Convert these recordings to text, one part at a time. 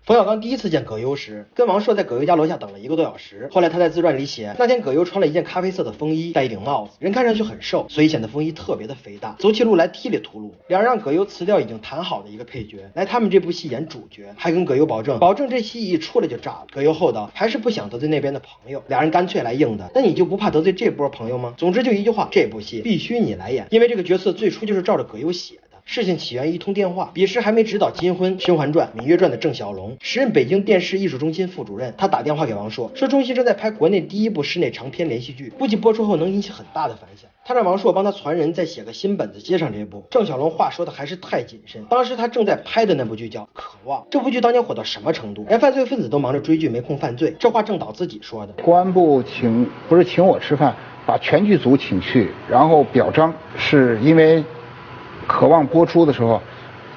冯小刚第一次见葛优时，跟王朔在葛优家楼下等了1个多小时。后来他在自传里写，那天葛优穿了一件咖啡色的风衣，戴一顶帽子，人看上去很瘦，所以显得风衣特别的肥大，走起路来踢里秃噜。两人让葛优辞掉已经谈好的一个配角，来他们这部戏演主角，还跟葛优保证这戏一出来就炸了。葛优厚道，还是不想得罪那边的朋友，俩人干脆来硬的。那你就不怕得罪这波朋友吗？总之就一句话，这部戏必须你来演，因为这个角色最初就是照着葛优写的。事情起源于一通电话，彼时还没执导《金婚》《甄嬛传》《芈月传》的郑晓龙，时任北京电视艺术中心副主任，他打电话给王朔，说中心正在拍国内第一部室内长篇连续剧，估计播出后能引起很大的反响。他让王朔帮他传人再写个新本子接上这部。郑晓龙话说的还是太谨慎，当时他正在拍的那部剧叫《渴望》，这部剧当年火到什么程度，连犯罪分子都忙着追剧没空犯罪，这话郑导自己说的。公安部不是请我吃饭，把全剧组请去，然后表彰，是因为渴望播出的时候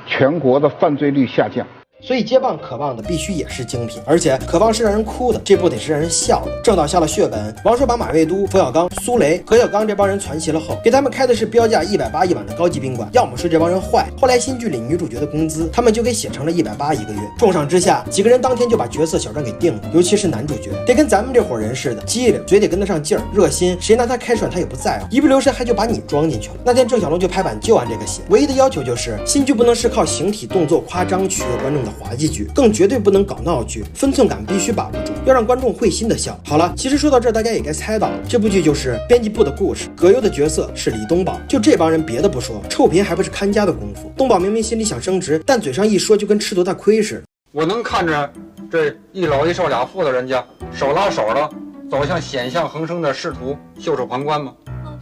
全国的犯罪率下降，所以接棒渴望的必须也是精品，而且渴望是让人哭的，这部得是让人笑的。郑导下了血本，王朔把马未都、冯小刚、苏雷、何小刚这帮人传齐了后，给他们开的是标价180一晚的高级宾馆。要么说这帮人坏，后来新剧里女主角的工资他们就给写成了180一个月。重赏之下，几个人当天就把角色小传给定了，尤其是男主角得跟咱们这伙人似的，机灵，嘴得跟得上劲儿，热心，谁拿他开涮他也不在乎，一不留神还就把你装进去了。那天郑晓龙就拍板就按这个写，唯一的要求就是新剧不能是靠形体动作夸张取悦观众的滑稽剧，更绝对不能搞闹剧，分寸感必须把握住，要让观众会心的笑。好了，其实说到这儿，大家也该猜到了，这部剧就是编辑部的故事。葛优的角色是李东宝，就这帮人别的不说，臭贫还不是看家的功夫。东宝明明心里想升职，但嘴上一说就跟吃多大亏似的。我能看着这一老一少俩富的人家手拉手了走向险象横生的仕途，袖手旁观吗？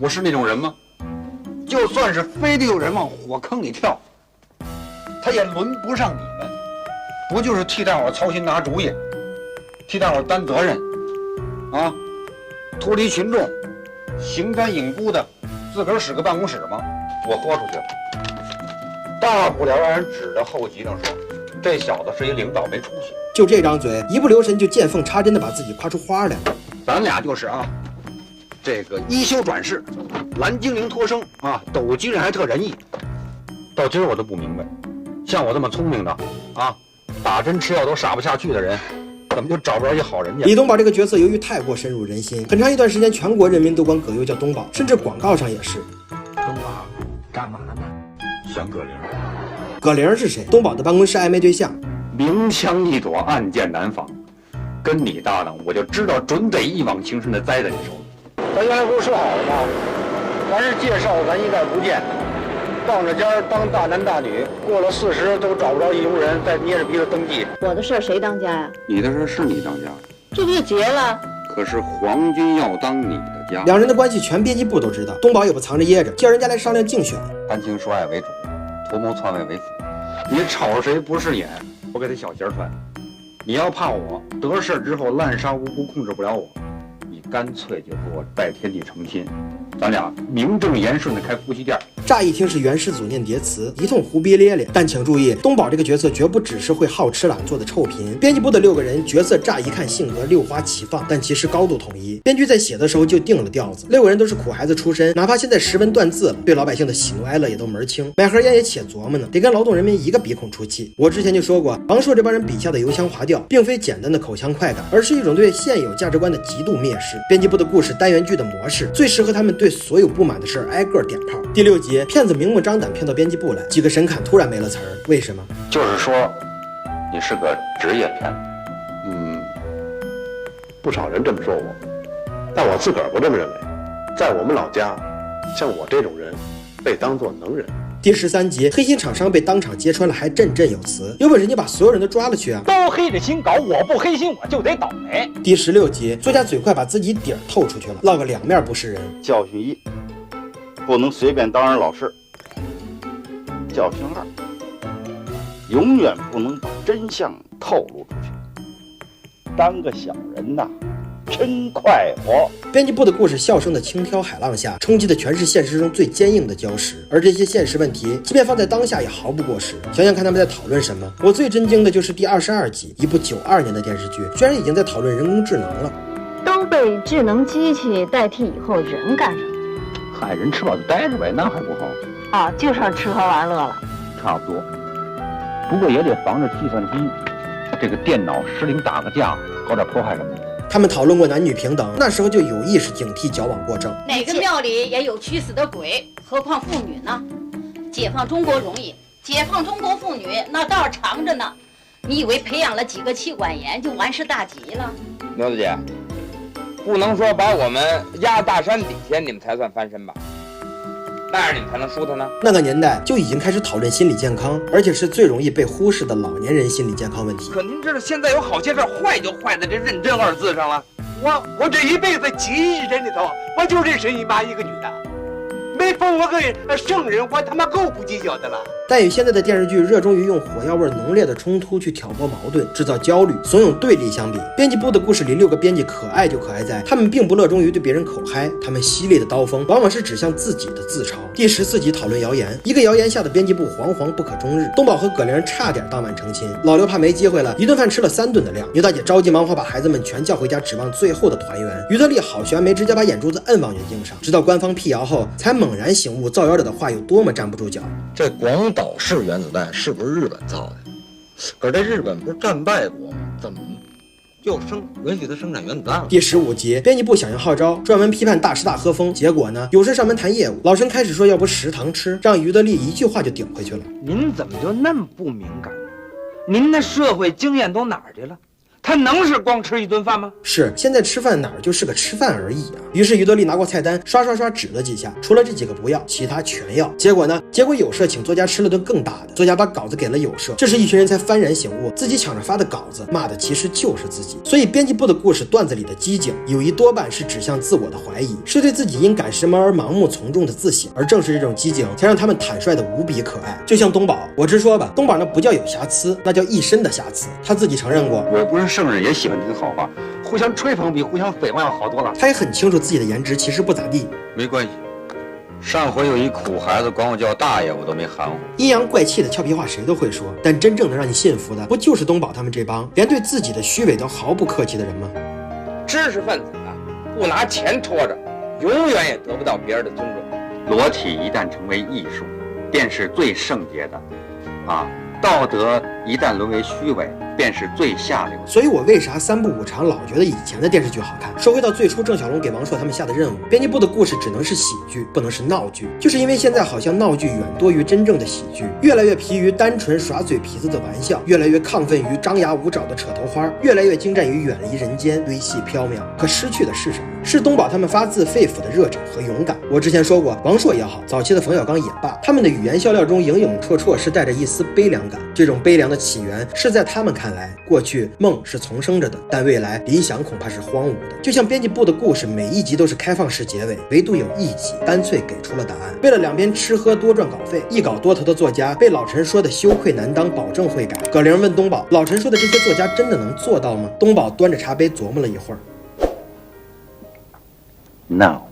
我是那种人吗？就算是非得有人往火坑里跳，他也轮不上你们。不就是替大伙操心拿主意，替大伙担责任啊，脱离群众，形单影孤的自个儿使个办公室吗？我豁出去了，大不了让人指着后脊梁说这小子是一领导没出息。就这张嘴，一不留神就见缝插针的把自己夸出花来了。咱俩就是啊，这个一休转世，蓝精灵脱生啊，抖机灵还特仁义。到今儿我都不明白，像我这么聪明的啊，打针吃药都傻不下去的人，怎么就找不着一好人家？李东宝这个角色由于太过深入人心，很长一段时间全国人民都管葛优叫东宝，甚至广告上也是。东宝干嘛呢？想葛玲。葛玲是谁？东宝的办公室暧昧对象。明枪易躲，暗箭难防。跟你搭档，我就知道准得一往情深的栽在你手里。咱原来不是说好了吗？凡是介绍咱一概不见。傍着家当大男大女，过了40都找不着一佣人，再捏着鼻子登记。我的事儿谁当家呀？你的事是你当家，这不就结了？可是皇军要当你的家。两人的关系全编辑部都知道，东宝也不藏着掖着，叫人家来商量竞选。谈情说爱为主，图谋篡位为辅。你吵谁不是眼，我给他小鞋穿。你要怕我得势之后滥杀无辜，控制不了我，你干脆就给我拜天地成亲。咱俩名正言顺的开夫妻店。乍一听是元世祖念叠词，一通胡逼咧咧，但请注意，东宝这个角色绝不只是会好吃懒做的臭贫。编辑部的6个人角色乍一看性格六花齐放，但其实高度统一。编剧在写的时候就定了调子，6个人都是苦孩子出身，哪怕现在识文断字了，对老百姓的喜怒哀乐也都门清。买盒烟也且琢磨呢，得跟劳动人民一个鼻孔出气。我之前就说过，王朔这帮人笔下的油腔滑调，并非简单的口腔快感，而是一种对现有价值观的极度蔑视。编辑部的故事单元剧的模式，最适合他们对所有不满的事儿挨个点炮。第6集，骗子明目张胆骗到编辑部来，几个神侃突然没了词儿，为什么？就是说，你是个职业骗子。不少人这么说我，但我自个儿不这么认为。在我们老家，像我这种人，被当作能人。第13集，黑心厂商被当场揭穿了，还振振有词，有本事你把所有人都抓了去啊！都黑着心搞，我不黑心我就得倒霉。第16集，作家嘴快把自己底儿透出去了，落个两面不是人。教训1，不能随便当人老师。教训2，永远不能把真相透露出去。当个小人呐，真快活。编辑部的故事笑声的轻佻海浪下，冲击的全是现实中最坚硬的礁石，而这些现实问题即便放在当下也毫不过时。想想看他们在讨论什么。我最震惊的就是第22集，一部92年的电视剧居然已经在讨论人工智能了。都被智能机器代替以后，人干什么？嗨，人吃饱就待着呗，那还不好？啊，就剩吃喝玩乐了。差不多，不过也得防着计算机这个电脑失灵打个架，搞点破坏什么的。他们讨论过男女平等，那时候就有意识警惕矫枉过正。哪个庙里也有屈死的鬼，何况妇女呢？解放中国容易，解放中国妇女那道儿长着呢。你以为培养了几个妻管严就完事大吉了？牛子姐，不能说把我们压大山底下，你们才算翻身吧？那样你们才能输他呢。那个年代就已经开始讨论心理健康，而且是最容易被忽视的老年人心理健康问题。可您知道现在有好些事坏就坏在这认真二字上了。我这一辈子几亿人里头，我就认识你妈一个女的，没逢我个圣人，我他妈够不计较的了。但与现在的电视剧热衷于用火药味浓烈的冲突去挑拨矛盾、制造焦虑、怂恿对立相比，编辑部的故事里6个编辑可爱就可爱在，他们并不热衷于对别人口嗨，他们犀利的刀锋往往是指向自己的自嘲。第14集讨论谣言，一个谣言下的编辑部惶惶不可终日。东宝和葛玲差点当晚成亲，老刘怕没机会了，一顿饭吃了3顿的量。牛大姐着急忙慌把孩子们全叫回家，指望最后的团圆。于德利好悬没直接把眼珠子摁望远镜上，直到官方辟谣后，才猛然醒悟造谣者的话有多么站不住脚。这广岛式原子弹是不是日本造的？可是这日本不是战败国吗？怎么就允许他生产原子弹了？第15集，编辑部响应号召，专门批判大吃大喝风，结果呢，有事上门谈业务，老陈开始说要不食堂吃，让于德利一句话就顶回去了。您怎么就那么不敏感呢？您的社会经验都哪儿去了？他能是光吃一顿饭吗？是，现在吃饭哪儿就是个吃饭而已啊。于是于德利拿过菜单，刷指了几下，除了这几个不要，其他全要。结果呢？结果有社请作家吃了顿更大的，作家把稿子给了有社，这时一群人才幡然醒悟，自己抢着发的稿子骂的其实就是自己。所以编辑部的故事段子里的机警，有一多半是指向自我的怀疑，是对自己因赶时髦而盲目从众的自省。而正是这种机警，才让他们坦率的无比可爱。就像东宝，我直说吧，东宝那不叫有瑕疵，那叫一身的瑕疵。他自己承认过，我不是圣人，也喜欢听好话，互相吹捧比互相诽谤要好多了。他也很清楚自己的颜值其实不咋地。没关系，上回有一苦孩子管我叫大爷，我都没含糊。阴阳怪气的俏皮话谁都会说，但真正能让你信服的，不就是东宝他们这帮连对自己的虚伪都毫不客气的人吗？知识分子啊，不拿钱戳着，永远也得不到别人的尊重。裸体一旦成为艺术，便是最圣洁的，道德一旦沦为虚伪，便是最下流。所以我为啥3部5长老觉得以前的电视剧好看？说回到最初郑晓龙给王朔他们下的任务，编辑部的故事只能是喜剧，不能是闹剧，就是因为现在好像闹剧远多于真正的喜剧，越来越疲于单纯耍嘴皮子的玩笑，越来越亢奋于张牙舞爪的扯头花，越来越精湛于远离人间微细飘渺。可失去的是什么？是东宝他们发自肺腑的热忱和勇敢。我之前说过，王朔也好，早期的冯小刚也罢，他们的语言笑料中影影绰绰是带着一丝悲凉感。这种悲凉的起源是在他们看来，过去梦是重生着的，但未来理想恐怕是荒芜的。就像编辑部的故事，每一集都是开放式结尾，唯独有一集干脆给出了答案。为了两边吃喝多赚稿费，一稿多投的作家被老陈说的羞愧难当，保证会改。葛玲问东宝，老陈说的这些作家真的能做到吗？东宝端着茶杯琢磨了一会儿， No。